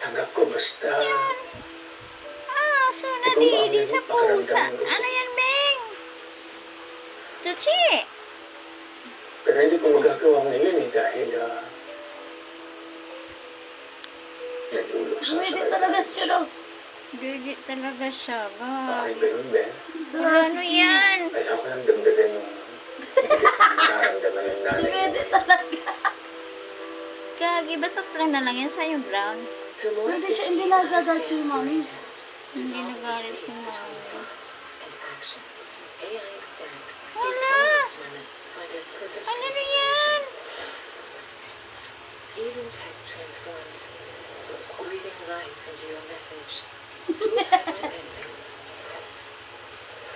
Anak ko, basta... Aso na di sa pusa. Ano yan, Beng? Chuchi! Pero hindi ko magagawa ngayon eh, dahil nagulog sa Pwede talaga siya daw. Hindi talaga siya, Okay God. ba yun, Ben? Ano yan? Ayaw ko lang damdagan yung nararamdaman ng nanay mo. Pwede talaga. Gagi, ba't tatlo na lang yan sa'yo, Brown? Pwede siya, hindi nagagal si Mami. Hindi nagalit si Mami. Wala! Ano na yan? Even text transforms, breathing life into your message.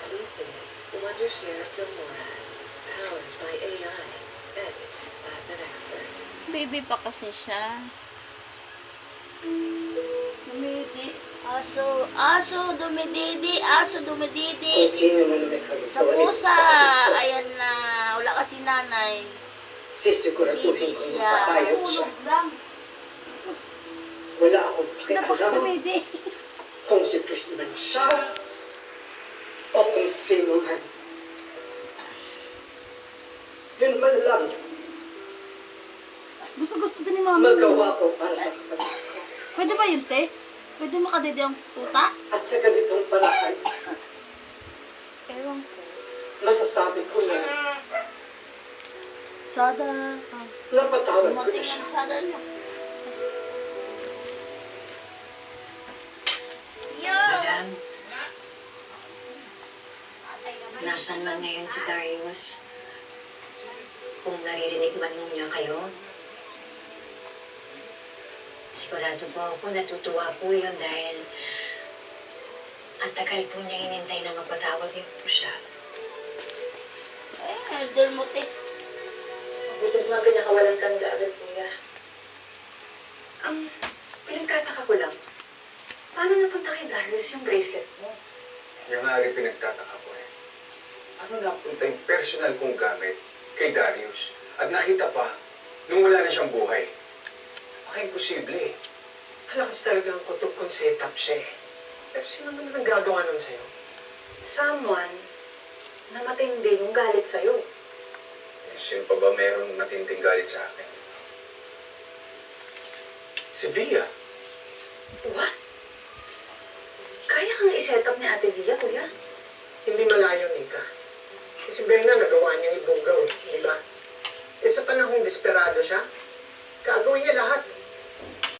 This is Wondershare Filmora, powered by AI. Edit as an expert. Baby pa kasi siya. Dumidi. Aso dumididi. Aso dumididi. Sino man may Sa pusa. Ayan na. Wala kasi nanay. Sisiguraduhin Dumidi kong siya. mapapayag siya. Tulog lang. Wala akong Napaka pakialam dumidi. kung si Chris man siya o kung sino man. Yun man lang Gusto din ni Mami. magawa ko para sa kapatid ko. Pwede ba yun, te? Pwede makadidi ang tuta? At sa ganitong paraan, Ewan ko. masasabi ko na Sada. napatawad ko na Dumating siya. ang sada niya. Madam, nasaan man ngayon si Darius? Kung naririnig man niya kayo, sigurado po ako natutuwa po yun dahil ang tagal po niya inintay na mapatawag niyo po siya. Elder mo, te. Buti mga pinakawalang tanda agad, kuya. Pinagtataka ko lang. Paano napunta kay Darius yung bracelet mo? Yung nga rin pinagtataka ko eh. Ano napunta yung personal kong gamit kay Darius? At nakita pa, nung wala na siyang buhay. Baka imposible eh. Malakas talaga ang kutob kung set-up siya eh. Pero sino naman ang gagawa nun sa'yo? Someone na matindi yung galit sa'yo. Eh, sino pa ba merong matinding galit sa akin? Si Via. What? Kaya kang iset up ni Ate Via, kuya? Hindi malayo, Nika. Kasi Bena, nagawa niya ibugaw eh, di ba? Eh sa panahong desperado siya, gagawin niya lahat